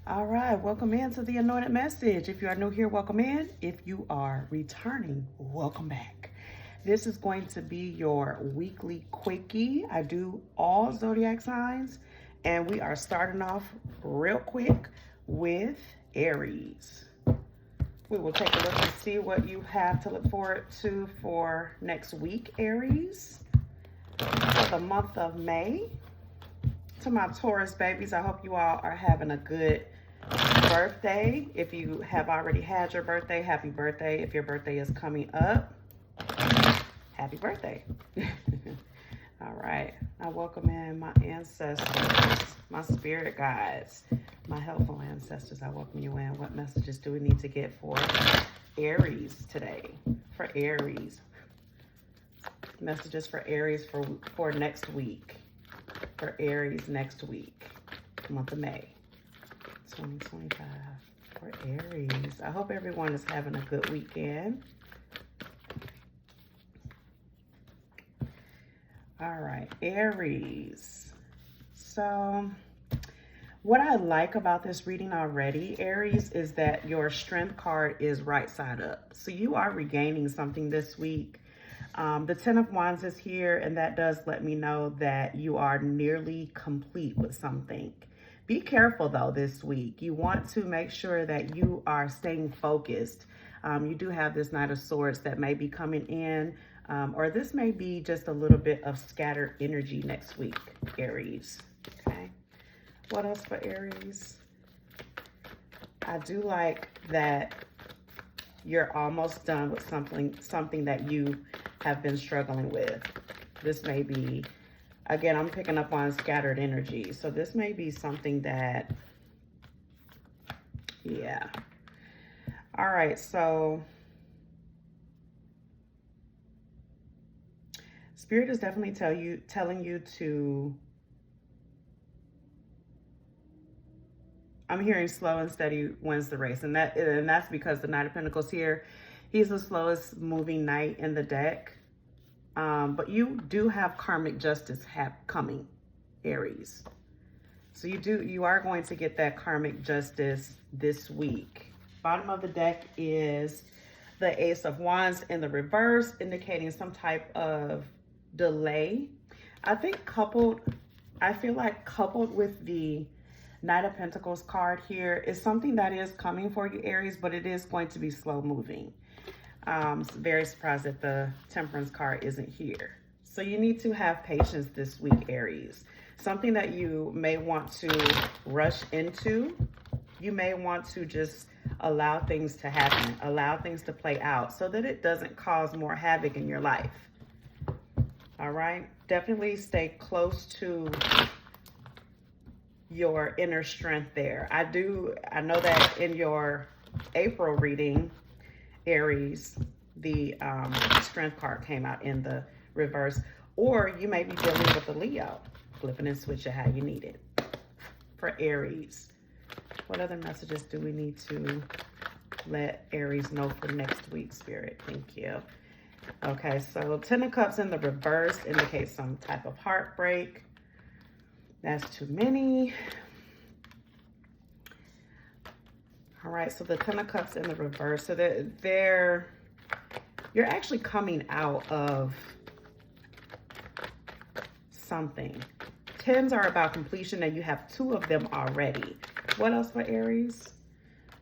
All right, welcome into the Anointed Message. If you are new here, welcome in. If you are returning, welcome back. This is going to be your weekly quickie. I do all zodiac signs, and we are starting off real quick with Aries. We will take a look and see what you have to look forward to for next week, Aries, for the month of May. To my Taurus babies, I hope you all are having a good birthday. If you have already had your birthday, happy birthday. If your birthday is coming up, happy birthday. All right, I welcome in my ancestors, my spirit guides, my helpful ancestors. I welcome you in. What messages do we need to get for Aries today? For Aries, messages for Aries for next week. For Aries next week, month of May 2025. For Aries, I hope everyone is having a good weekend. All right, Aries. So what I like about this reading already, Aries, is that your strength card is right side up. So you are regaining something this week. The 10 of Wands is here, and that does let me know that you are nearly complete with something. Be careful, though, this week. You want to make sure that you are staying focused. You do have this Knight of Swords that may be coming in, or this may be just a little bit of scattered energy next week, Aries. Okay. What else for Aries? I do like that you're almost done with something that you have been struggling with. This may be, again, I'm picking up on scattered energy. So this may be something that, yeah. All right, so Spirit is definitely telling you to, I'm hearing slow and steady wins the race. And that's because the Knight of Pentacles here, he's the slowest moving knight in the deck. But you do have karmic justice coming, Aries. So you are going to get that karmic justice this week. Bottom of the deck is the Ace of Wands in the reverse, indicating some type of delay. I feel like coupled with the Knight of Pentacles card here is something that is coming for you, Aries, but it is going to be slow moving. Very surprised that the Temperance card isn't here. So you need to have patience this week, Aries. Something that you may want to rush into. You may want to just allow things to happen, allow things to play out so that it doesn't cause more havoc in your life. All right? Definitely stay close to your inner strength there. I know that in your April reading, Aries, the strength card came out in the reverse, or you may be dealing with a Leo, flipping and switching how you need it. For Aries, what other messages do we need to let Aries know for next week, Spirit? Thank you. Okay, so 10 of Cups in the reverse indicates some type of heartbreak. That's too many. All right, so the 10 of Cups in the reverse. So you're actually coming out of something. 10s are about completion, and you have 2 of them already. What else for Aries?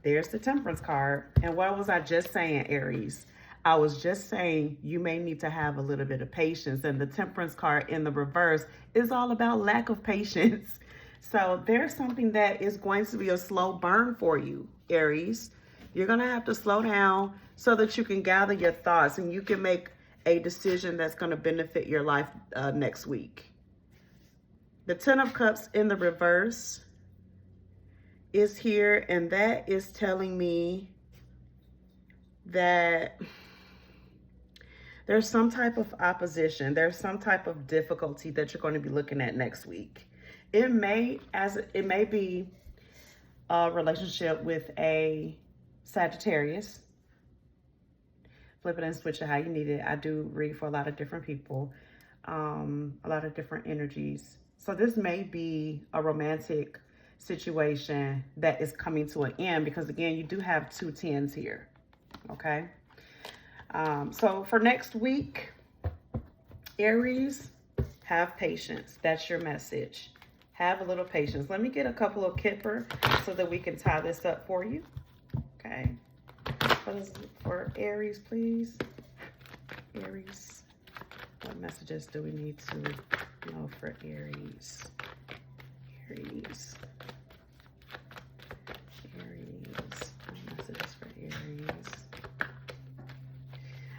There's the Temperance card. And what was I just saying, Aries? I was just saying you may need to have a little bit of patience. And the Temperance card in the reverse is all about lack of patience. So there's something that is going to be a slow burn for you, Aries. You're going to have to slow down so that you can gather your thoughts and you can make a decision that's going to benefit your life next week. The 10 of Cups in the reverse is here, and that is telling me that there's some type of opposition. There's some type of difficulty that you're going to be looking at next week. It may be a relationship with a Sagittarius. Flip it and switch it how you need it. I do read for a lot of different people, a lot of different energies. So this may be a romantic situation that is coming to an end, because again, you do have 2 10s here. Okay. So for next week, Aries, have patience. That's your message. Have a little patience. Let me get a couple of Kipper so that we can tie this up for you. Okay. For Aries, please. Aries. What messages do we need to know for Aries? Aries. Aries. What messages for Aries?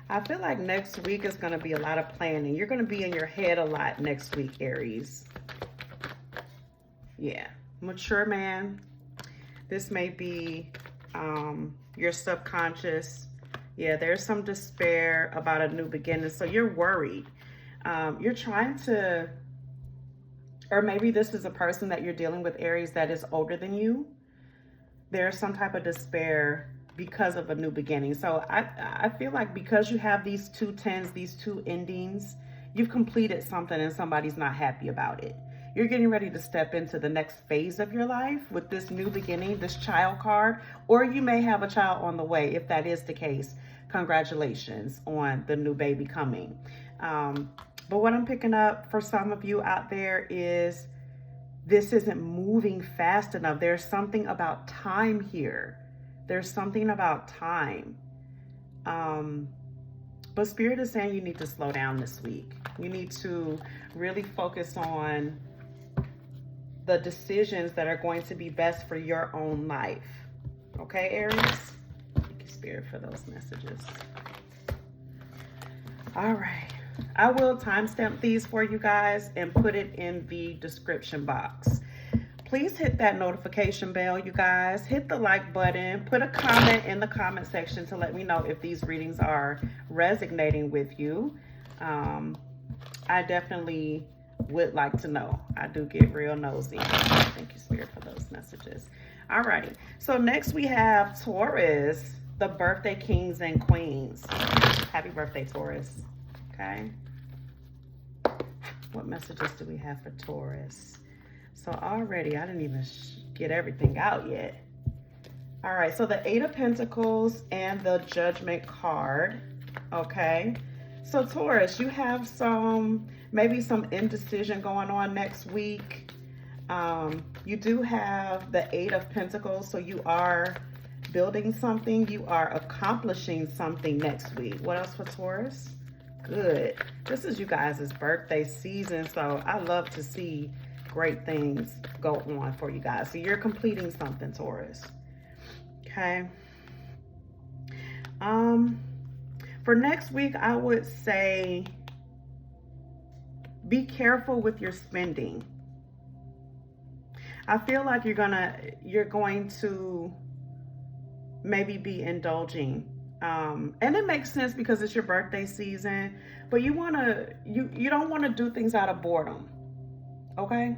I feel like next week is going to be a lot of planning. You're going to be in your head a lot next week, Aries. Yeah. Mature man. This may be your subconscious. Yeah, there's some despair about a new beginning. So you're worried. You're trying to, or maybe this is a person that you're dealing with, Aries, that is older than you. There's some type of despair because of a new beginning. So I feel like because you have these 2 10s, these 2 endings, you've completed something and somebody's not happy about it. You're getting ready to step into the next phase of your life with this new beginning, this child card, or you may have a child on the way. If that is the case, congratulations on the new baby coming. But what I'm picking up for some of you out there is this isn't moving fast enough. There's something about time here. There's something about time. But Spirit is saying you need to slow down this week. You need to really focus on the decisions that are going to be best for your own life. Okay, Aries? Thank you, Spirit, for those messages. All right. I will timestamp these for you guys and put it in the description box. Please hit that notification bell, you guys. Hit the like button. Put a comment in the comment section to let me know if these readings are resonating with you. I definitely would like to know. I do get real nosy. Thank you, Spirit, for those messages. All righty. So next we have Taurus, the birthday kings and queens. Happy birthday, Taurus. Okay. What messages do we have for Taurus? So already, I didn't even get everything out yet. All right, so the 8 of Pentacles and the Judgment card. Okay. So Taurus, you have maybe some indecision going on next week. You do have the 8 of Pentacles, so you are building something. You are accomplishing something next week. What else for Taurus? Good. This is you guys' birthday season, so I love to see great things go on for you guys. So you're completing something, Taurus. Okay. For next week, I would say be careful with your spending. I feel like you're going to maybe be indulging. And it makes sense because it's your birthday season, but you don't want to do things out of boredom. Okay?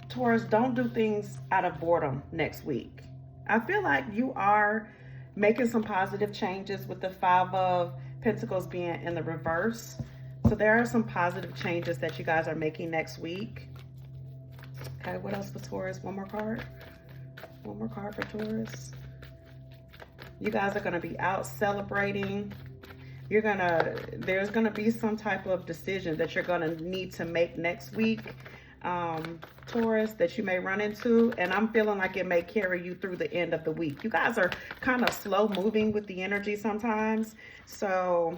Taurus, don't do things out of boredom next week. I feel like you are making some positive changes with the 5 of Pentacles being in the reverse. So there are some positive changes that you guys are making next week. Okay, what else for Taurus? One more card. One more card for Taurus. You guys are going to be out celebrating. There's going to be some type of decision that you're going to need to make next week, Taurus, that you may run into. And I'm feeling like it may carry you through the end of the week. You guys are kind of slow moving with the energy sometimes. So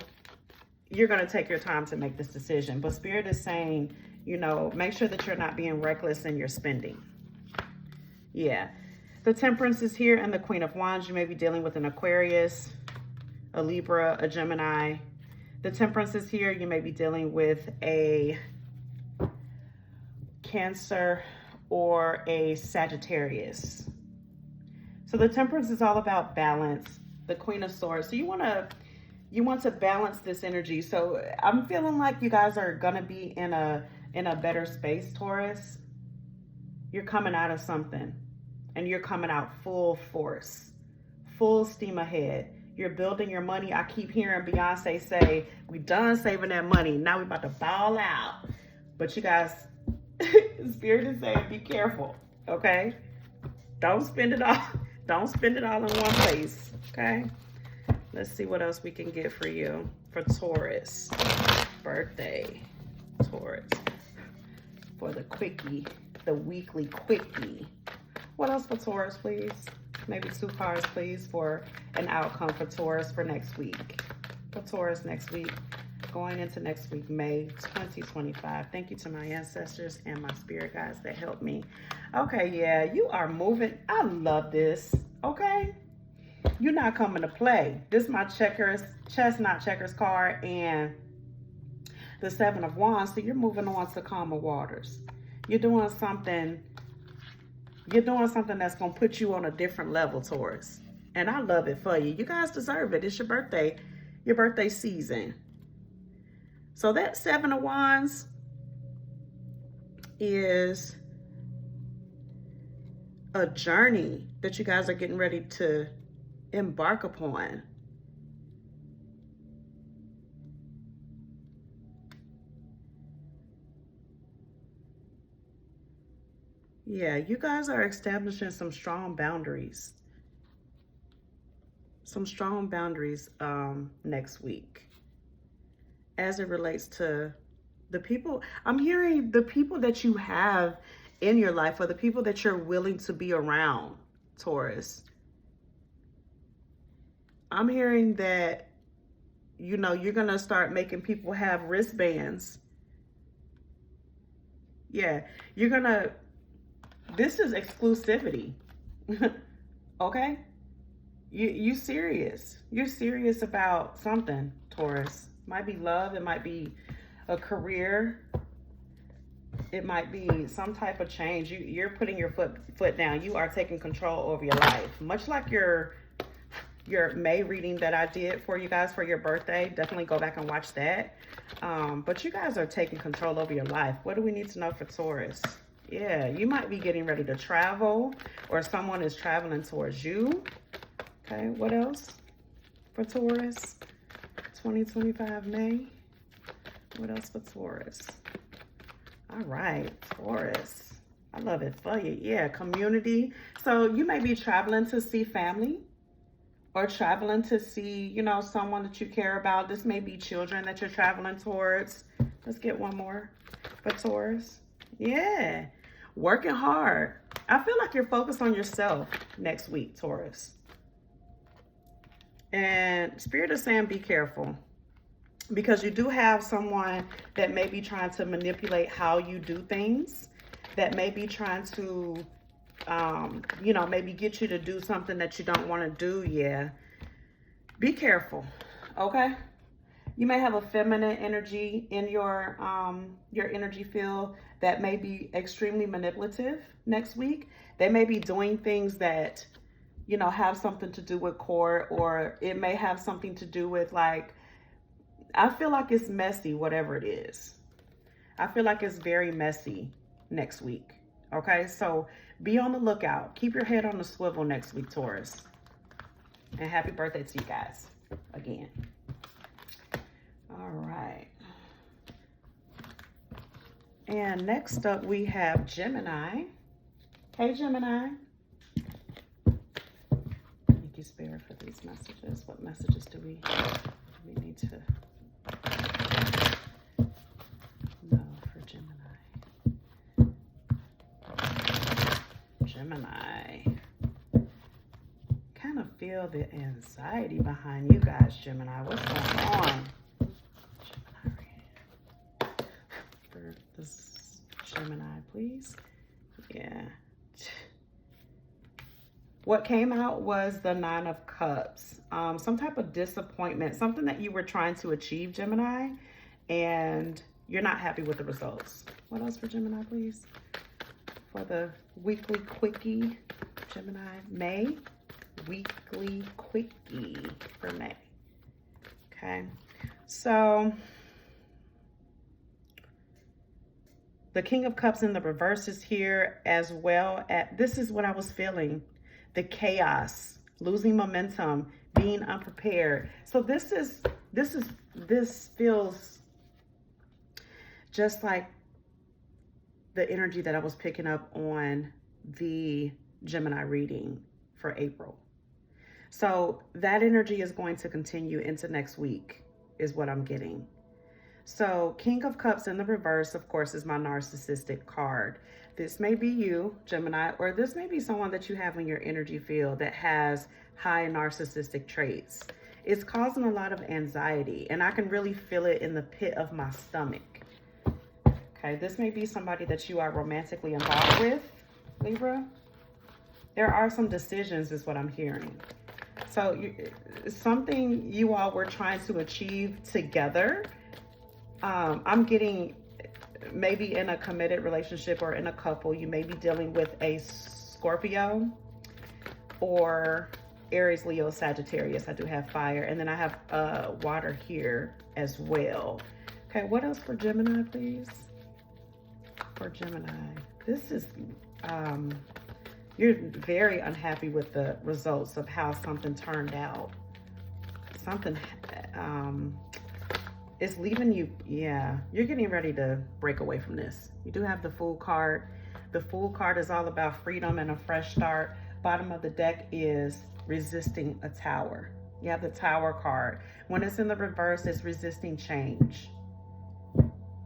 you're going to take your time to make this decision. But Spirit is saying, make sure that you're not being reckless in your spending. Yeah. The Temperance is here and the Queen of Wands. You may be dealing with an Aquarius, a Libra, a Gemini. The Temperance is here. You may be dealing with a Cancer or a Sagittarius. So the Temperance is all about balance. The Queen of Swords. So you want to balance this energy. So I'm feeling like you guys are going to be in a better space, Taurus. You're coming out of something. And you're coming out full force, full steam ahead. You're building your money. I keep hearing Beyonce say, we done saving that money. Now we're about to ball out. But you guys, Spirit is saying, be careful. Okay? Don't spend it all. Don't spend it all in one place. Okay? Let's see what else we can get for you for Taurus. Birthday. Taurus. For the quickie. The weekly quickie. What else for Taurus, please? Maybe 2 cards, please, for an outcome for Taurus for next week. For Taurus next week. Going into next week, May 2025. Thank you to my ancestors and my spirit guides that helped me. Okay, yeah, you are moving. I love this. Okay? You're not coming to play. This is my checkers, chestnut checkers card and the 7 of Wands. So you're moving on to calmer waters. You're doing something that's going to put you on a different level, Taurus. And I love it for you. You guys deserve it. It's your birthday season. So that 7 of Wands is a journey that you guys are getting ready to embark upon. Yeah, you guys are establishing some strong boundaries. Some strong boundaries next week. As it relates to the people, I'm hearing the people that you have in your life or the people that you're willing to be around, Taurus. I'm hearing that, you know, you're going to start making people have wristbands. Yeah, you're going to, this is exclusivity. Okay? You serious. You're serious about something, Taurus. Might be love. It might be a career. It might be some type of change. You're putting your foot down. You are taking control over your life. Much like your May reading that I did for you guys for your birthday. Definitely go back and watch that. But you guys are taking control over your life. What do we need to know for Taurus? Yeah, you might be getting ready to travel or someone is traveling towards you. Okay, what else for Taurus? 2025 May. What else for Taurus? All right, Taurus. I love it for you. Yeah, community. So you may be traveling to see family or traveling to see, you know, someone that you care about. This may be children that you're traveling towards. Let's get one more for Taurus. Yeah, working hard. I feel like you're focused on yourself next week, Taurus. And Spirit is saying be careful. Because you do have someone that may be trying to manipulate how you do things, that may be trying to, you know, maybe get you to do something that you don't want to do. Yeah. Be careful. Okay. You may have a feminine energy in your energy field that may be extremely manipulative next week. They may be doing things that, you know, have something to do with court, or it may have something to do with, like, I feel like it's messy, whatever it is. I feel like it's very messy next week. Okay, so be on the lookout. Keep your head on the swivel next week, Taurus. And happy birthday to you guys again. All right. And next up we have Gemini. Hey, Gemini. Thank you, Spirit, for these messages. What messages do we need to know for Gemini? Gemini. Kind of feel the anxiety behind you guys, Gemini. What's going on? Gemini. For this Gemini, please. Yeah. What came out was the 9 of Cups. Some type of disappointment, something that you were trying to achieve, Gemini, and you're not happy with the results. What else for Gemini, please? For the weekly quickie, Gemini, May. Weekly quickie for May. Okay. So the King of Cups in the reverse is here as well. This is what I was feeling. The chaos, losing momentum, being unprepared. So this feels just like the energy that I was picking up on the Gemini reading for April. So that energy is going to continue into next week, is what I'm getting. So King of Cups in the reverse, of course, is my narcissistic card. This may be you, Gemini, or this may be someone that you have in your energy field that has high narcissistic traits. It's causing a lot of anxiety, and I can really feel it in the pit of my stomach. Okay, this may be somebody that you are romantically involved with, Libra. There are some decisions, is what I'm hearing. So something you all were trying to achieve together. I'm getting maybe in a committed relationship or in a couple, you may be dealing with a Scorpio or Aries, Leo, Sagittarius. I do have fire. And then I have water here as well. Okay, what else for Gemini, please? For Gemini. This is, you're very unhappy with the results of how something turned out. Something, it's leaving you, yeah, you're getting ready to break away from this. You do have the Fool card. The Fool card is all about freedom and a fresh start. Bottom of the deck is resisting a tower. You have the Tower card. When it's in the reverse, it's resisting change.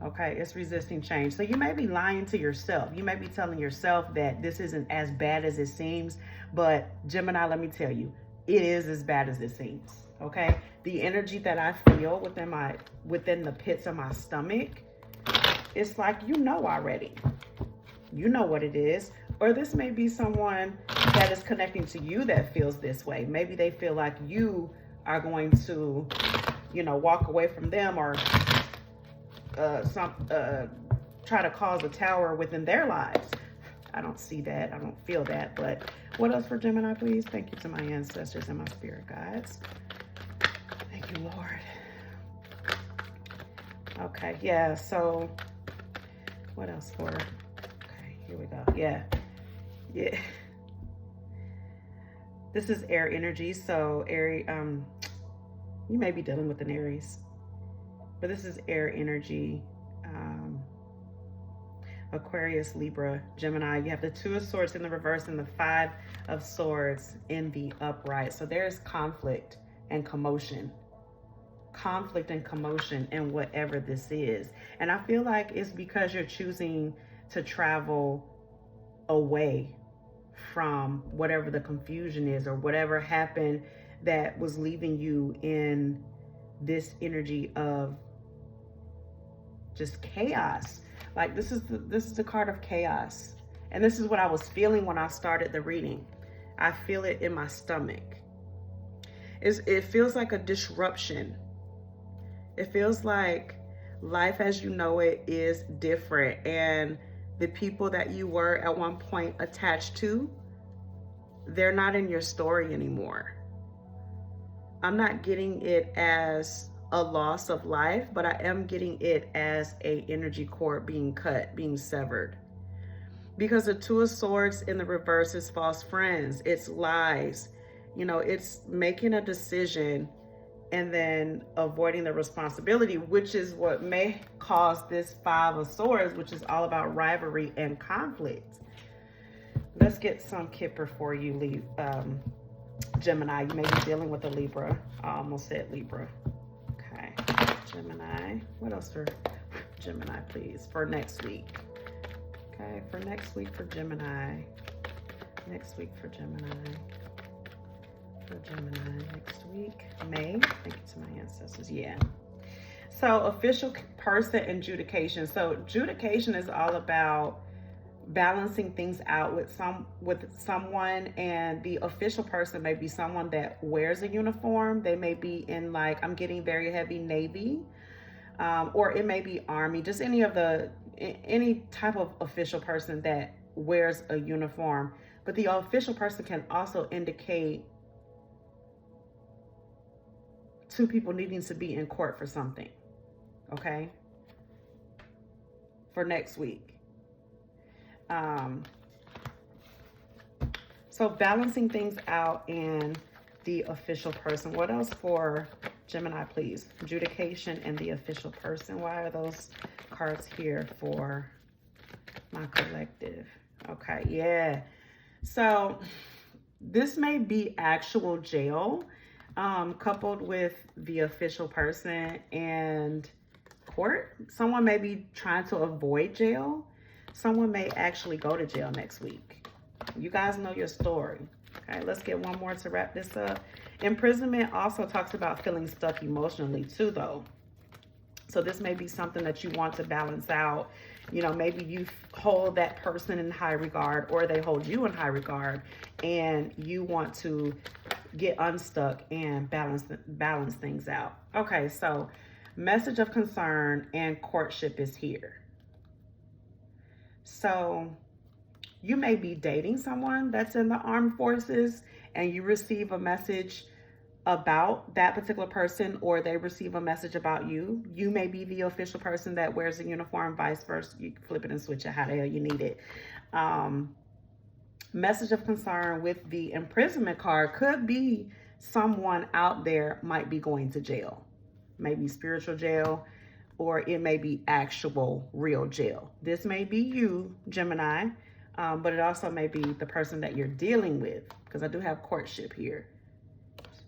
Okay, it's resisting change. So you may be lying to yourself. You may be telling yourself that this isn't as bad as it seems, but Gemini, let me tell you, it is as bad as it seems. Okay, the energy that I feel within the pits of my stomach, it's like, you know already. You know what it is. Or this may be someone that is connecting to you that feels this way. Maybe they feel like you are going to, you know, walk away from them or try to cause a tower within their lives. I don't see that. I don't feel that. But what else for Gemini, please? Thank you to my ancestors and my spirit guides. Thank you, Lord. Okay, yeah, so what else for? Okay, here we go. Yeah. This is air energy, so Aries, you may be dealing with an Aries, but this is air energy. Aquarius, Libra, Gemini. You have the Two of Swords in the reverse and the Five of Swords in the upright. So there's conflict and commotion. Conflict and commotion in whatever this is. And I feel like it's because you're choosing to travel away from whatever the confusion is or whatever happened that was leaving you in this energy of just chaos. Like this is the card of chaos. And this is what I was feeling when I started the reading. I feel it in my stomach. It feels like a disruption. It feels like life as you know it is different. And the people that you were at one point attached to, they're not in your story anymore. I'm not getting it as a loss of life, but I am getting it as a energy cord being cut, being severed. Because the Two of Swords in the reverse is false friends. It's lies. You know, it's making a decision and then avoiding the responsibility, which is what may cause this Five of Swords, which is all about rivalry and conflict. Let's get some Kipper for you, Gemini. You may be dealing with a Libra. I almost said Libra. Okay, Gemini. What else for Gemini, please, for next week? Okay, for next week for Gemini. Next week for Gemini. For Gemini next week. May. Thank you to my ancestors. Yeah. So official person and judication. So judication is all about balancing things out with someone, and the official person may be someone that wears a uniform. They may be in, like, I'm getting very heavy Navy, or it may be Army, just any type of official person that wears a uniform. But the official person can also indicate two people needing to be in court for something. Okay, for next week. So balancing things out in the official person. What else for Gemini, please? Judication and the official person. Why are those cards here for my collective? Okay, yeah. So this may be actual jail, coupled with the official person and court. Someone may be trying to avoid jail. Someone may actually go to jail next week. You guys know your story. Okay, let's get one more to wrap this up. Imprisonment also talks about feeling stuck emotionally too, though. So this may be something that you want to balance out. You know, maybe you hold that person in high regard, or they hold you in high regard, and you want to get unstuck and balance things out. Okay, so message of concern and courtship is here. So you may be dating someone that's in the armed forces, and you receive a message about that particular person, or they receive a message about you. You may be the official person that wears a uniform, vice versa. You can flip it and switch it how the hell you need it. Message of concern with the imprisonment card could be someone out there might be going to jail, maybe spiritual jail, or it may be actual real jail. This may be you, Gemini, but it also may be the person that you're dealing with, because I do have courtship here,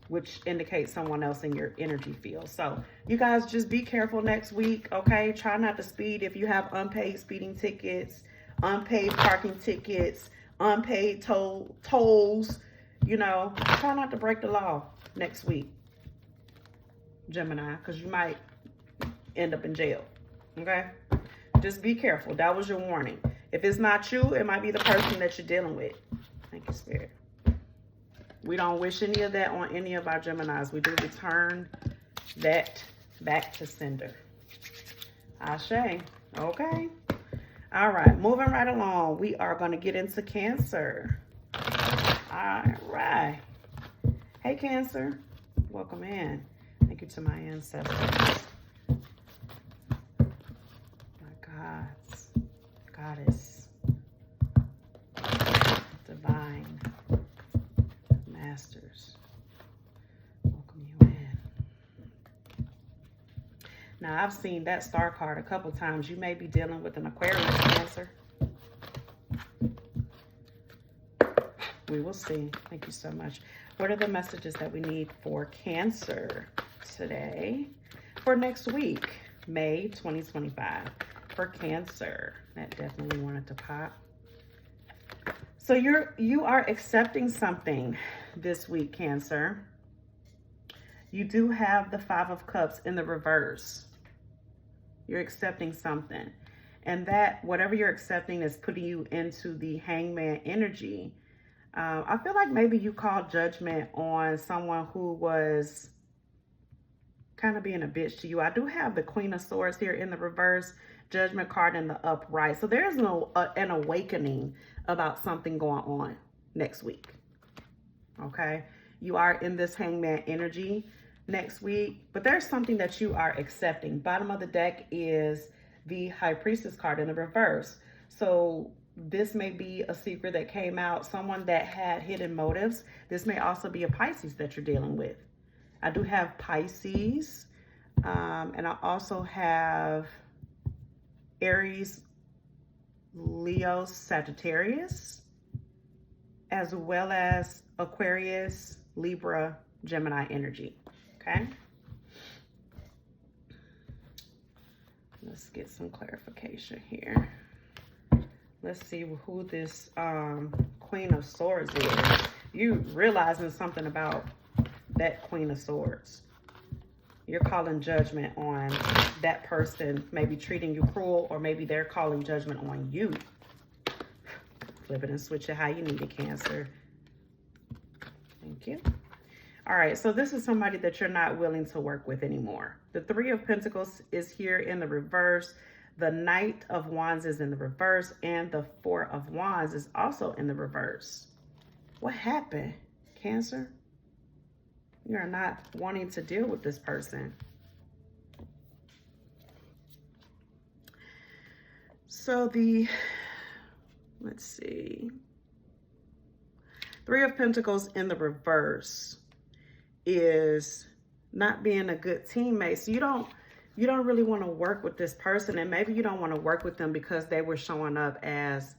which indicates someone else in your energy field. So you guys just be careful next week, okay? Try not to speed. If you have unpaid speeding tickets, unpaid parking tickets, unpaid tolls, you know, try not to break the law next week, Gemini, because you might end up in jail, okay? Just be careful. That was your warning. If it's not you, it might be the person that you're dealing with. Thank you, Spirit. We don't wish any of that on any of our Geminis. We do return that back to sender. Ashe. Okay. All right. Moving right along. We are going to get into Cancer. All right. Hey, Cancer. Welcome in. Thank you to my ancestors. My gods. Goddess. Divine. Masters, welcome you in. Now, I've seen that star card a couple times. You may be dealing with an Aquarius, Cancer. We will see. Thank you so much. What are the messages that we need for Cancer today for next week, May 2025? For Cancer, that definitely wanted to pop. So you are accepting something this week, Cancer. You do have the Five of Cups in the reverse. You're accepting something. And that whatever you're accepting is putting you into the Hangman energy. I feel like maybe you called judgment on someone who was kind of being a bitch to you. I do have the Queen of Swords here in the reverse, Judgment card in the upright. So there's an awakening about something going on next week. Okay, you are in this Hangman energy next week, but there's something that you are accepting. Bottom of the deck is the High Priestess card in the reverse. So this may be a secret that came out, someone that had hidden motives. This may also be a Pisces that you're dealing with. I do have Pisces, and I also have Aries, Leo, Sagittarius, as well as Aquarius, Libra, Gemini energy. Okay. Let's get some clarification here. Let's see who this Queen of Swords is. You realizing something about that Queen of Swords. You're calling judgment on that person, maybe treating you cruel, or maybe they're calling judgment on you. Flip it and switch it how you need it, Cancer. Thank you. All right, so this is somebody that you're not willing to work with anymore. The Three of Pentacles is here in the reverse. The Knight of Wands is in the reverse, and the Four of Wands is also in the reverse. What happened, Cancer? You are not wanting to deal with this person. So let's see. Three of Pentacles in the reverse is not being a good teammate. So you don't really want to work with this person, and maybe you don't want to work with them because they were showing up as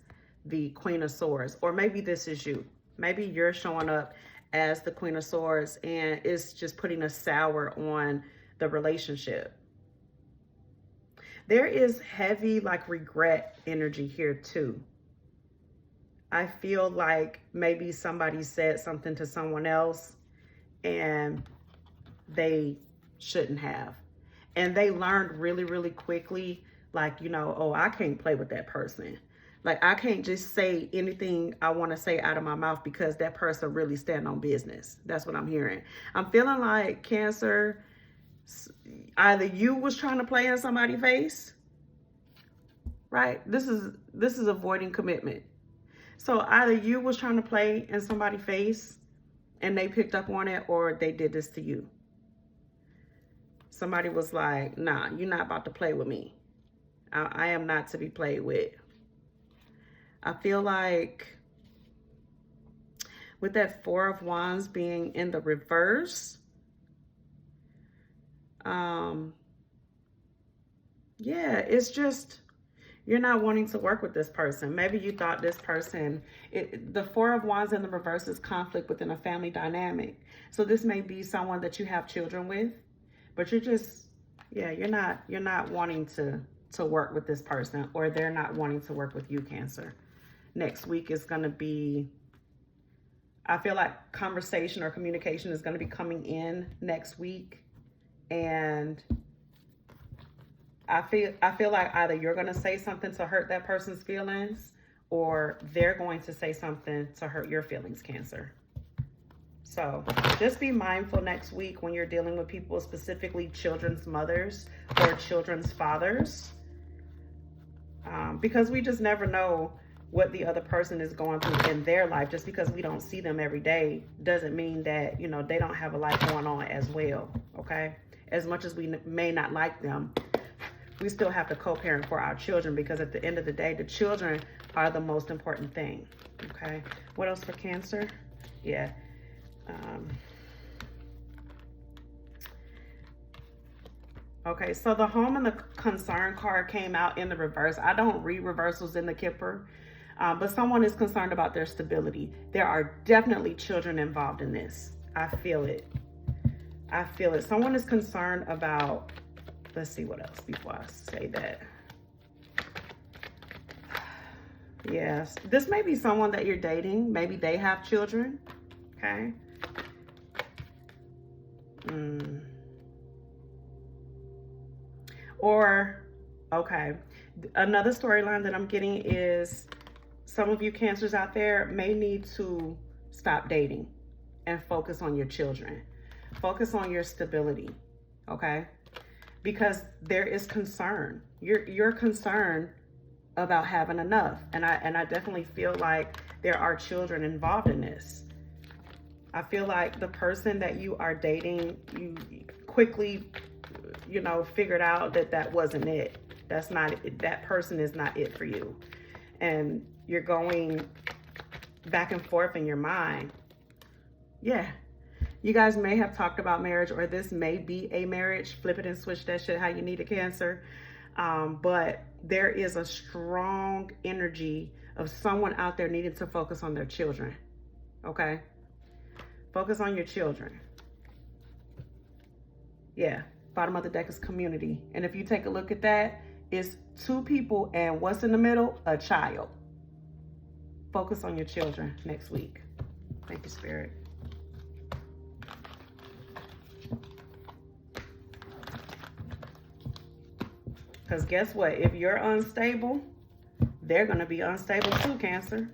the Queen of Swords. Or maybe this is you. Maybe you're showing up as the Queen of Swords and it's just putting a sour on the relationship. There is heavy like regret energy here too. I feel like maybe somebody said something to someone else and they shouldn't have. And they learned really, really quickly, like, you know, oh, I can't play with that person. Like, I can't just say anything I want to say out of my mouth because that person really stand on business. That's what I'm hearing. I'm feeling like, Cancer, either you was trying to play in somebody's face, right? This is avoiding commitment. So either you was trying to play in somebody's face and they picked up on it, or they did this to you. Somebody was like, nah, you're not about to play with me. I am not to be played with. I feel like with that Four of Wands being in the reverse, yeah, it's just, you're not wanting to work with this person. Maybe you thought this person, the Four of Wands in the reverse is conflict within a family dynamic. So this may be someone that you have children with, but you're just, yeah, you're not wanting to work with this person, or they're not wanting to work with you, Cancer. Next week is going to be, I feel like conversation or communication is going to be coming in next week. And I feel like either you're going to say something to hurt that person's feelings, or they're going to say something to hurt your feelings, Cancer. So just be mindful next week when you're dealing with people, specifically children's mothers or children's fathers, because we just never know what the other person is going through in their life. Just because we don't see them every day doesn't mean that, you know, they don't have a life going on as well, okay? As much as we may not like them, we still have to co-parent for our children, because at the end of the day, the children are the most important thing, okay? What else for Cancer? Yeah. Okay, so the home and the concern card came out in the reverse. I don't read reversals in the Kipper, but someone is concerned about their stability. There are definitely children involved in this. I feel it. I feel it. Someone is concerned about, let's see what else before I say that. Yes, this may be someone that you're dating. Maybe they have children, okay? Or, okay, another storyline that I'm getting is some of you Cancers out there may need to stop dating and focus on your children. Focus on your stability, okay? Because there is concern. You're concerned about having enough. And I definitely feel like there are children involved in this. I feel like the person that you are dating, you quickly, you know, figured out that that wasn't it. That's not it. That person is not it for you. And you're going back and forth in your mind. Yeah. You guys may have talked about marriage, or this may be a marriage. Flip it and switch that shit how you need a Cancer. But there is a strong energy of someone out there needing to focus on their children. Okay? Focus on your children. Yeah. Bottom of the deck is community. And if you take a look at that, it's two people, and what's in the middle? A child. Focus on your children next week. Thank you, Spirit. Because guess what? If you're unstable, they're going to be unstable too, Cancer.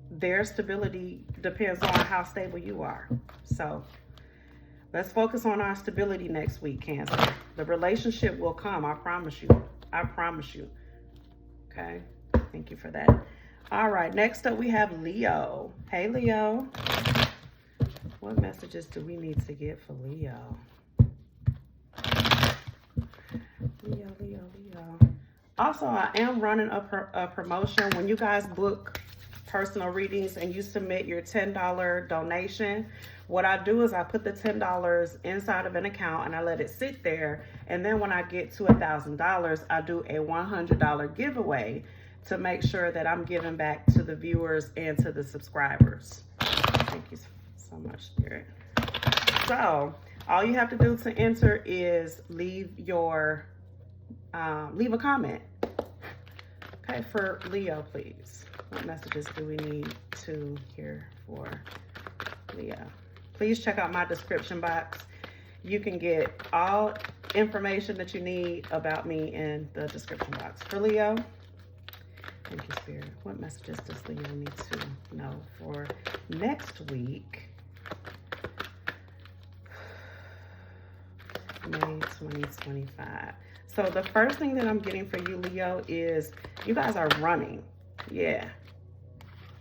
Their stability depends on how stable you are. So let's focus on our stability next week, Cancer. The relationship will come. I promise you. I promise you. Okay. Thank you for that. All right. Next up, we have Leo. Hey, Leo. What messages do we need to get for Leo? Leo. Also, I am running a promotion. When you guys book personal readings and you submit your $10 donation, what I do is I put the $10 inside of an account and I let it sit there. And then when I get to $1,000, I do a $100 giveaway to make sure that I'm giving back to the viewers and to the subscribers. Thank you so much, Spirit. So all you have to do to enter is leave a comment. Okay, for Leo, please. What messages do we need to hear for Leo? Please check out my description box. You can get all information that you need about me in the description box. For Leo, thank you, Spirit. What messages does Leo need to know for next week? May 2025. So the first thing that I'm getting for you, Leo, is you guys are running. Yeah.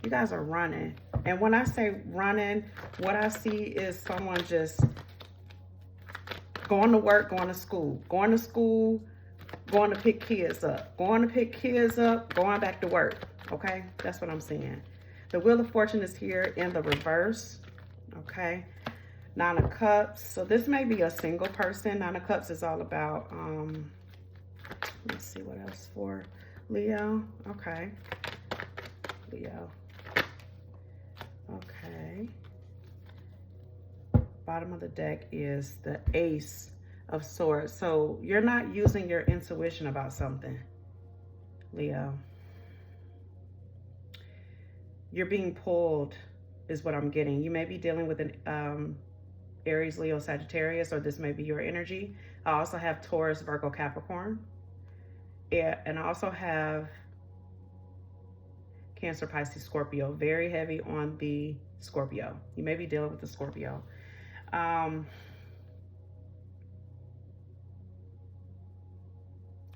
You guys are running. And when I say running, what I see is someone just going to work, going to school, going to pick kids up, going back to work. Okay? That's what I'm seeing. The Wheel of Fortune is here in the reverse. Okay? Nine of Cups. So this may be a single person. Nine of Cups is all about, let's see what else for Leo. Okay. Leo. Okay. Bottom of the deck is the Ace of Swords. So you're not using your intuition about something, Leo. You're being pulled is what I'm getting. You may be dealing with an Aries, Leo, Sagittarius, or this may be your energy. I also have Taurus, Virgo, Capricorn. Yeah, and I also have Cancer, Pisces, Scorpio. Very heavy on the Scorpio. You may be dealing with the Scorpio.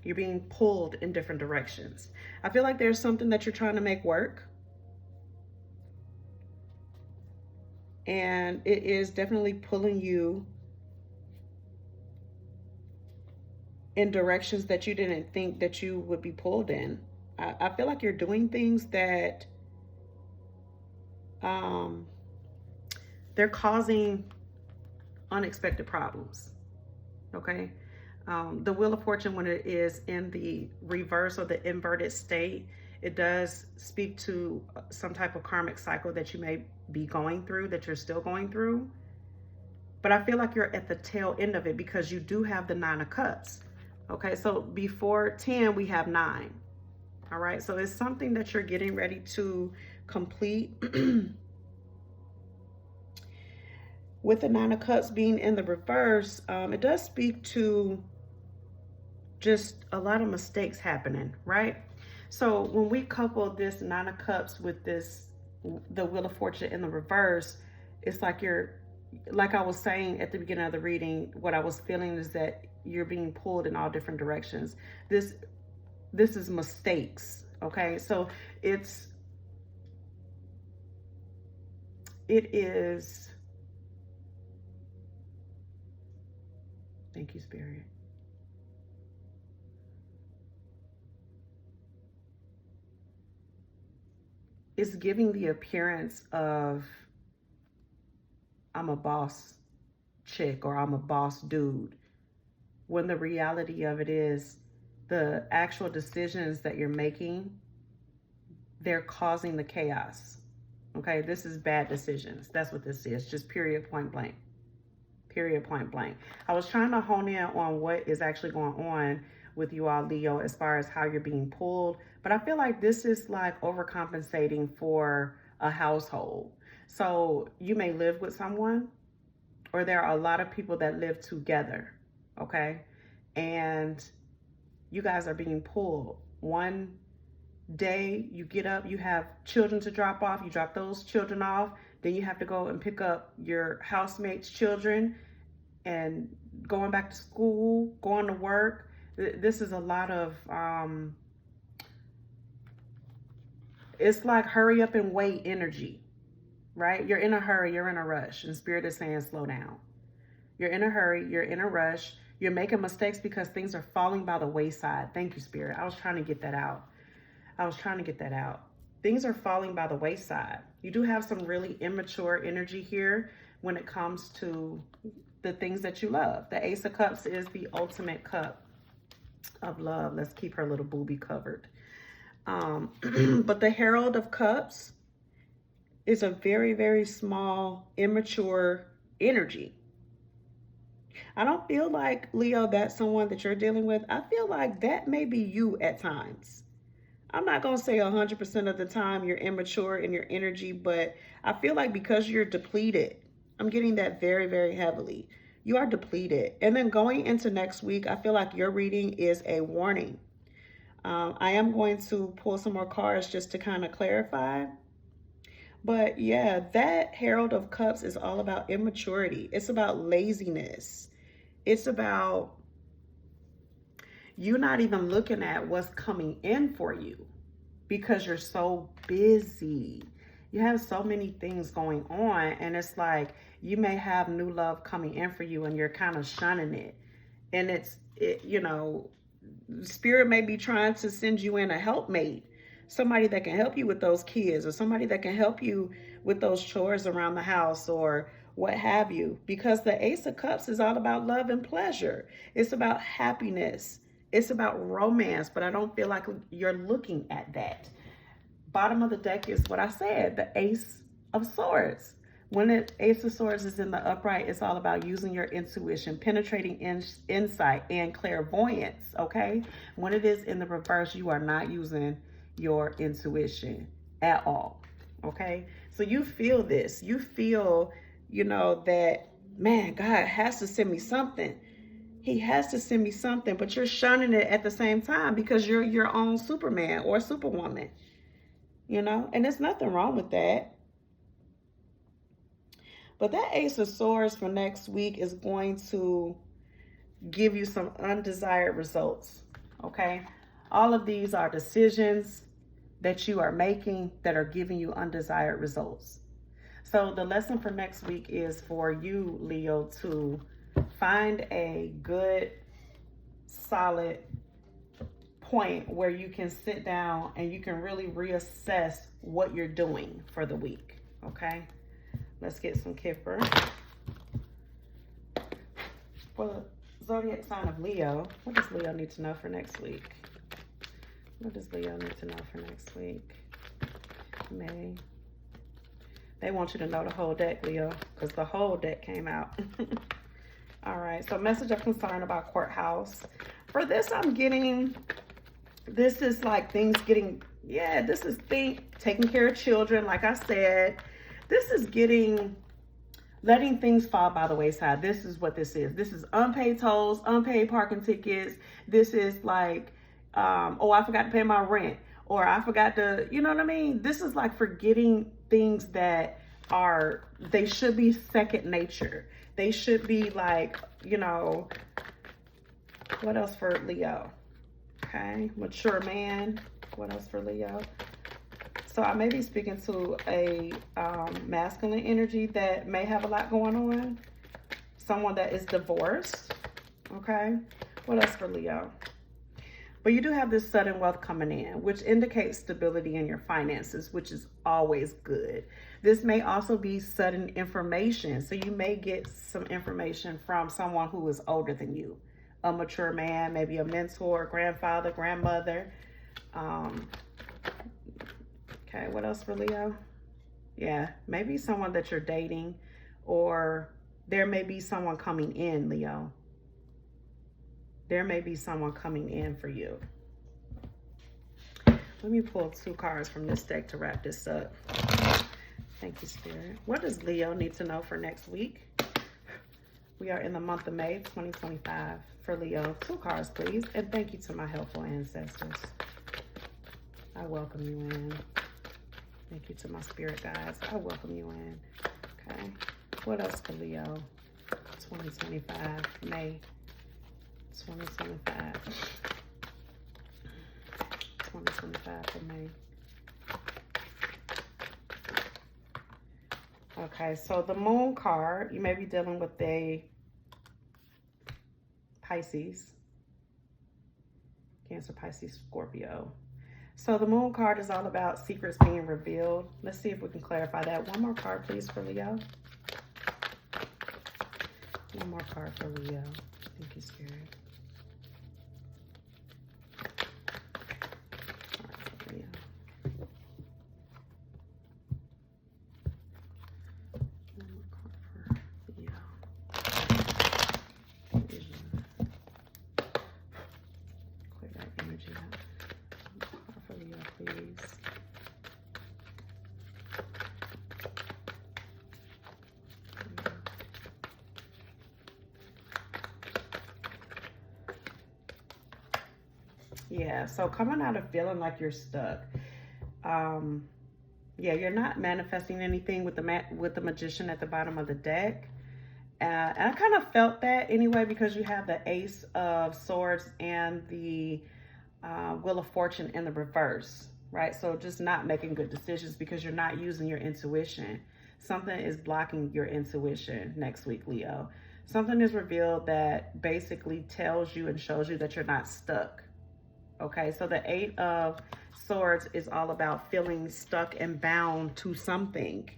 You're being pulled in different directions. I feel like there's something that you're trying to make work. And it is definitely pulling you in directions that you didn't think that you would be pulled in. I feel like you're doing things that they're causing unexpected problems. Okay? The Wheel of Fortune, when it is in the reverse or the inverted state, it does speak to some type of karmic cycle that you may be going through, that you're still going through. But I feel like you're at the tail end of it because you do have the Nine of Cups. Okay, so before 10, we have 9. All right, so it's something that you're getting ready to complete. With the Nine of Cups being in the reverse, it does speak to just a lot of mistakes happening, right? So when we couple this Nine of Cups with the Wheel of Fortune in the reverse, it's like like I was saying at the beginning of the reading, what I was feeling is that you're being pulled in all different directions. This is mistakes, okay? So it is, thank you, Spirit. It's giving the appearance of I'm a boss chick or I'm a boss dude, when the reality of it is the actual decisions that you're making, they're causing the chaos. Okay, this is bad decisions. That's what this is, just period, point blank. Period, point blank. I was trying to hone in on what is actually going on with you all, Leo, as far as how you're being pulled. But I feel like this is like overcompensating for a household. So you may live with someone, or there are a lot of people that live together, okay? And you guys are being pulled. One day you get up, you have children to drop off, you drop those children off, then you have to go and pick up your housemates' children and going back to school, going to work. This is a lot of, it's like hurry up and wait energy, right? You're in a hurry, you're in a rush, and Spirit is saying slow down. You're in a hurry, you're in a rush, you're making mistakes because things are falling by the wayside. Thank you, Spirit. I was trying to get that out. Things are falling by the wayside. You do have some really immature energy here when it comes to the things that you love. The Ace of Cups is the ultimate cup of love. Let's keep her little boobie covered. But the Herald of Cups is a very, very small, immature energy. I don't feel like, Leo, that's someone that you're dealing with. I feel like that may be you at times. I'm not going to say 100% of the time you're immature in your energy, but I feel like because you're depleted, I'm getting that very, very heavily. You are depleted. And then going into next week, I feel like your reading is a warning. I am going to pull some more cards just to kind of clarify. But yeah, that Herald of Cups is all about immaturity. It's about laziness. It's about you not even looking at what's coming in for you because you're so busy. You have so many things going on, and it's like you may have new love coming in for you and you're kind of shunning it. And you know, Spirit may be trying to send you in a helpmate, somebody that can help you with those kids, or somebody that can help you with those chores around the house, or what have you, because the Ace of Cups is all about love and pleasure. It's about happiness. It's about romance, but I don't feel like you're looking at that. Bottom of the deck is what I said, the Ace of Swords. When the Ace of Swords is in the upright, it's all about using your intuition, penetrating insight, and clairvoyance, okay? When it is in the reverse, you are not using your intuition at all, okay? So you feel this. You feel, you know, that, man, God has to send me something. He has to send me something, but you're shunning it at the same time because you're your own Superman or Superwoman, you know? And there's nothing wrong with that. But that Ace of Swords for next week is going to give you some undesired results, okay? All of these are decisions that you are making that are giving you undesired results. So the lesson for next week is for you, Leo, to find a good, solid point where you can sit down and you can really reassess what you're doing for the week, okay? Let's get some Kipper. For the zodiac sign of Leo, what does Leo need to know for next week? What does Leo need to know for next week? May. They want you to know the whole deck, Leo, because the whole deck came out. All right, so message of concern about courthouse. For this, I'm getting, this is like things getting, yeah, this is taking care of children, like I said. This is letting things fall by the wayside. This is what this is. This is unpaid tolls, unpaid parking tickets. This is like, oh, I forgot to pay my rent, or I forgot to, you know what I mean? This is like forgetting things that they should be second nature. They should be like, you know, what else for Leo? Okay, mature man. What else for Leo? So I may be speaking to a masculine energy that may have a lot going on. Someone that is divorced, okay? What else for Leo? But you do have this sudden wealth coming in, which indicates stability in your finances, which is always good. This may also be sudden information. So you may get some information from someone who is older than you. A mature man, maybe a mentor, grandfather, grandmother. Okay, what else for Leo? Yeah, maybe someone that you're dating, or there may be someone coming in, Leo. There may be someone coming in for you. Let me pull 2 cards from this deck to wrap this up. Thank you, Spirit. What does Leo need to know for next week? We are in the month of May, 2025. For Leo, 2 cards, please. And thank you to my helpful ancestors. I welcome you in. Thank you to my spirit guides. I welcome you in. Okay. What else for Leo? 2025, May 2025. 2025 for May. Okay, so the moon card, you may be dealing with a Pisces. Cancer, Pisces, Scorpio. So the moon card is all about secrets being revealed. Let's see if we can clarify that. One more card, please, for Leo. One more card for Leo. Thank you, Spirit. All right, Leo. Yeah, so coming out of feeling like you're stuck. Yeah, you're not manifesting anything with the magician at the bottom of the deck. And I kind of felt that anyway, because you have the Ace of Swords and the Wheel of Fortune in the reverse, right? So just not making good decisions because you're not using your intuition. Something is blocking your intuition next week, Leo. Something is revealed that basically tells you and shows you that you're not stuck. Okay, so the Eight of Swords is all about feeling stuck and bound to something.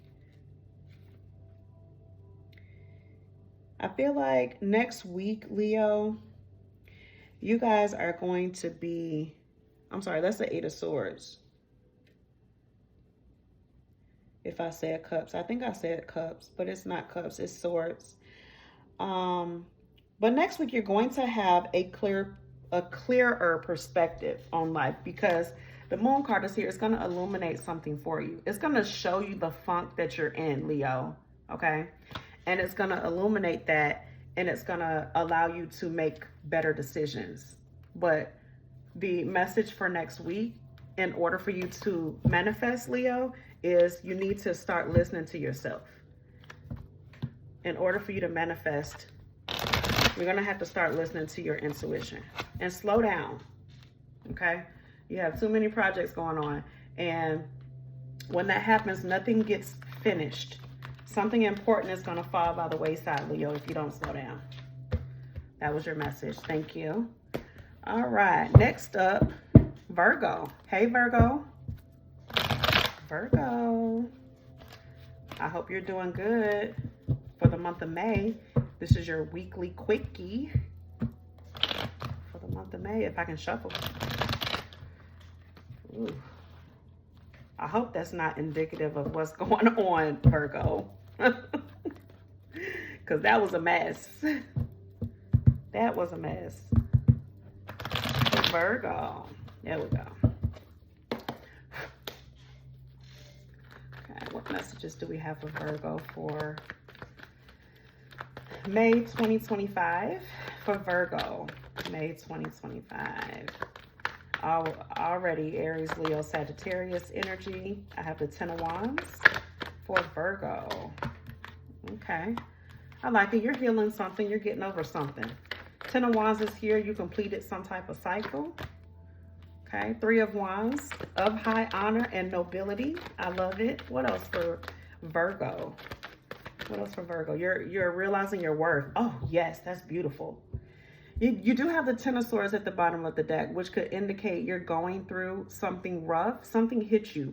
I feel like next week, Leo, you guys are going to be, I'm sorry, that's the Eight of Swords. If I said cups, I think I said cups, but it's not cups, it's swords. But next week you're going to have a clearer perspective on life, because the moon card is here. It's going to illuminate something for you. It's going to show you the funk that you're in, Leo. Okay. And it's going to illuminate that, and it's going to allow you to make better decisions. But the message for next week, in order for you to manifest, Leo, is you need to start listening to yourself. In order for you to manifest, you're going to have to start listening to your intuition and slow down. Okay? You have too many projects going on. And when that happens, nothing gets finished. Something important is going to fall by the wayside, Leo, if you don't slow down. That was your message. Thank you. All right. Next up, Virgo. Hey, Virgo. Virgo. I hope you're doing good for the month of May. This is your weekly quickie for the month of May. If I can shuffle. Ooh. I hope that's not indicative of what's going on, Virgo. Because that was a mess. That was a mess. Virgo. There we go. Okay, what messages do we have for Virgo for May 2025? For Virgo, May 2025. Already Aries, Leo, Sagittarius energy. I have the Ten of Wands for Virgo. Okay. I like it. You're healing something. You're getting over something. Ten of Wands is here. You completed some type of cycle. Okay. Three of Wands, of high honor and nobility. I love it. What else for Virgo? What else for Virgo? You're realizing your worth. Oh, yes. That's beautiful. You do have the Ten of Swords at the bottom of the deck, which could indicate you're going through something rough. Something hit you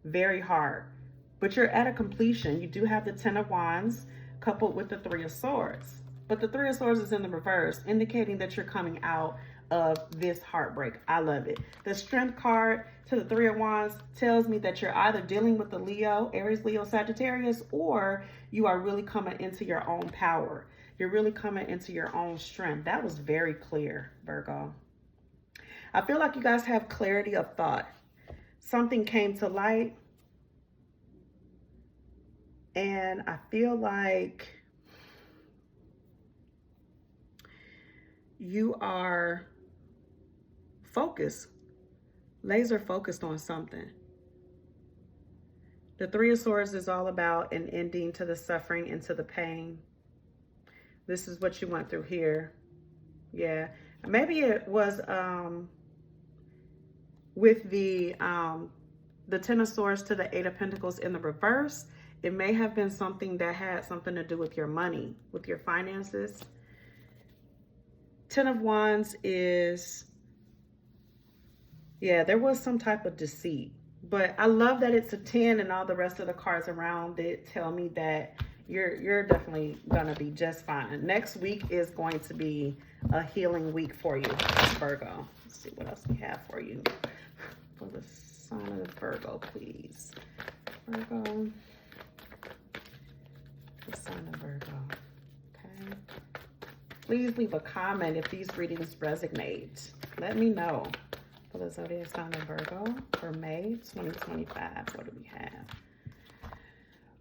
very hard, but you're at a completion. You do have the Ten of Wands coupled with the Three of Swords, but the Three of Swords is in the reverse, indicating that you're coming out of this heartbreak. I love it. The Strength card to the Three of Wands tells me that you're either dealing with the Leo, Aries, Leo, Sagittarius, or you are really coming into your own power. You're really coming into your own strength. That was very clear, Virgo. I feel like you guys have clarity of thought. Something came to light. And I feel like you are focused, laser focused on something. The Three of Swords is all about an ending to the suffering and to the pain. This is what you went through here. Yeah. Maybe it was with the Ten of Swords to the Eight of Pentacles in the reverse. It may have been something that had something to do with your money, with your finances. Ten of Wands is, yeah, there was some type of deceit. But I love that it's a 10 and all the rest of the cards around it tell me that you're definitely gonna be just fine. Next week is going to be a healing week for you, Virgo. Let's see what else we have for you. For the sign of Virgo, please. Virgo. The sign of Virgo. Okay. Please leave a comment if these readings resonate. Let me know. For the zodiac sign of Virgo for May 2025. What do we have?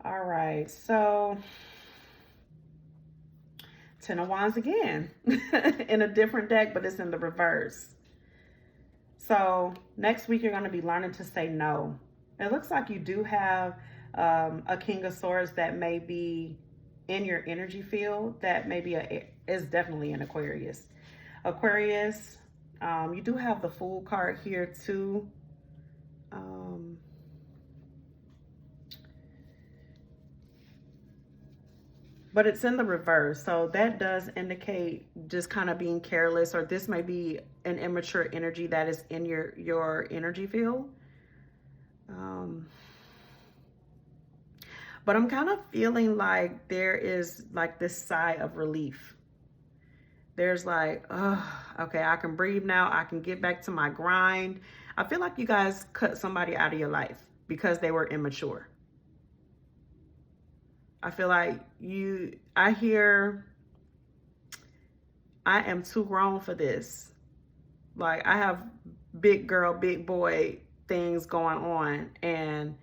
All right, so Ten of Wands again in a different deck, but it's in the reverse. So next week, you're going to be learning to say no. It looks like you do have a King of Swords that may be in your energy field. That may be is definitely an Aquarius. Aquarius, you do have the Fool card here too. But it's in the reverse. So that does indicate just kind of being careless, or this may be an immature energy that is in your energy field. But I'm kind of feeling like there is like this sigh of relief. There's like, oh, okay, I can breathe now. I can get back to my grind. I feel like you guys cut somebody out of your life because they were immature. I feel like I hear, I am too grown for this. Like, I have big girl, big boy things going on, and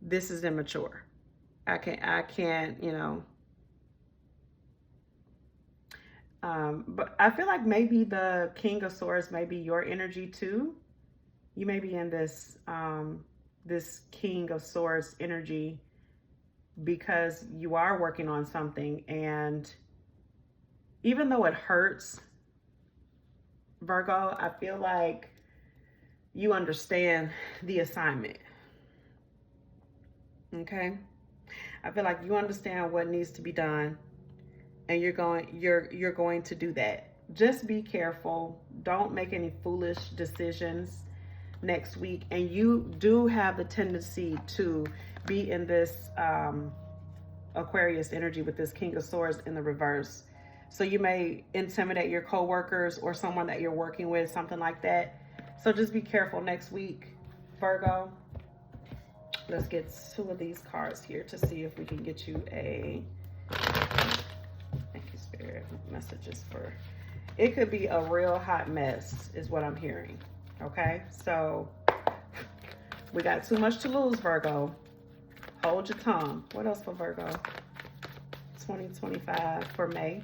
this is immature. I can't, you know. But I feel like maybe the King of Swords may be your energy too. You may be in this, this King of Swords energy because you are working on something, and even though it hurts, Virgo, I feel like you understand the assignment. Okay? I feel like you understand what needs to be done, and you're going to do that. Just be careful. Don't make any foolish decisions next week. And you do have the tendency to be in this Aquarius energy with this King of Swords in the reverse. So you may intimidate your coworkers or someone that you're working with, something like that. So just be careful next week, Virgo. Let's get two of these cards here to see if we can get you a, thank you, Spirit, messages for, it could be a real hot mess is what I'm hearing. Okay, so we got too much to lose, Virgo. Hold your tongue. What else for Virgo? 2025 for May.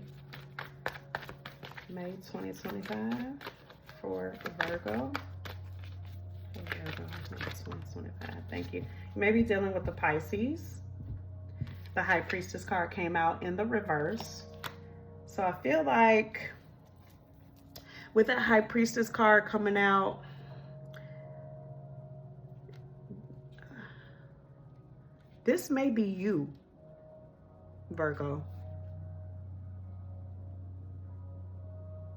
May 2025 for Virgo. Virgo, May 2025. Thank you. You may be dealing with the Pisces. The High Priestess card came out in the reverse. So I feel like with that High Priestess card coming out, this may be you, Virgo.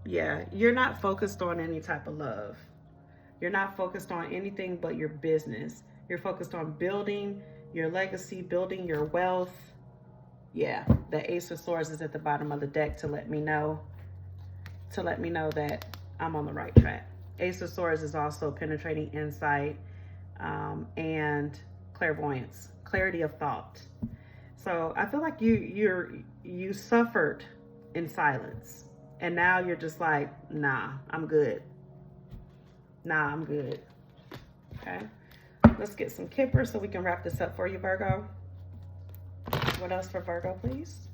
Yeah, you're not focused on any type of love. You're not focused on anything but your business. You're focused on building your legacy, building your wealth. Yeah, the Ace of Swords is at the bottom of the deck to let me know that I'm on the right track. Ace of Swords is also penetrating insight and clairvoyance, clarity of thought. So I feel like you suffered in silence, and now you're just like, nah, I'm good. Nah, I'm good. Okay, let's get some kippers so we can wrap this up for you, Virgo. What else for Virgo, please?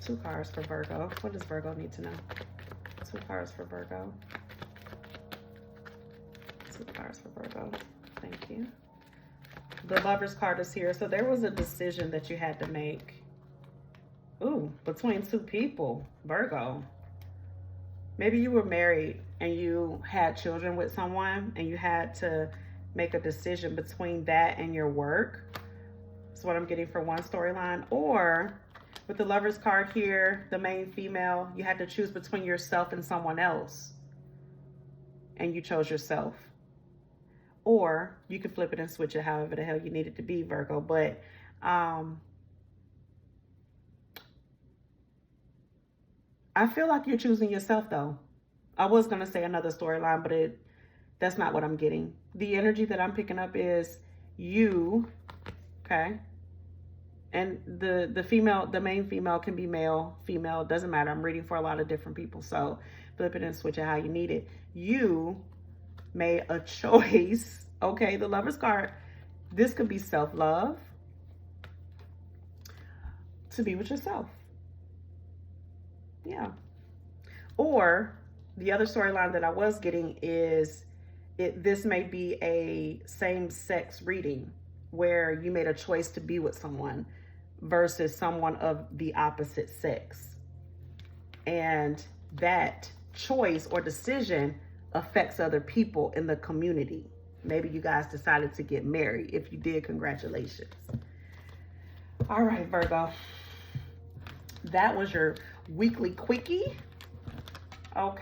2 cards for Virgo. What does Virgo need to know? 2 cards for Virgo. 2 cards for Virgo. Thank you. The Lover's card is here. So there was a decision that you had to make. Ooh, between 2 people, Virgo. Maybe you were married and you had children with someone, and you had to make a decision between that and your work. That's what I'm getting for one storyline. Or with the Lover's card here, the main female, you had to choose between yourself and someone else, and you chose yourself. Or you could flip it and switch it however the hell you need it to be, Virgo. But I feel like you're choosing yourself, though. I was going to say another storyline, but that's not what I'm getting. The energy that I'm picking up is you, okay? And the female, the main female can be male, female, doesn't matter. I'm reading for a lot of different people. So flip it and switch it how you need it. You made a choice, okay? The Lover's card, this could be self-love, to be with yourself. Yeah. Or the other storyline that I was getting is this may be a same-sex reading where you made a choice to be with someone versus someone of the opposite sex. And that choice or decision affects other people in the community. Maybe you guys decided to get married. If you did, congratulations. All right, Virgo. That was your weekly quickie. Okay.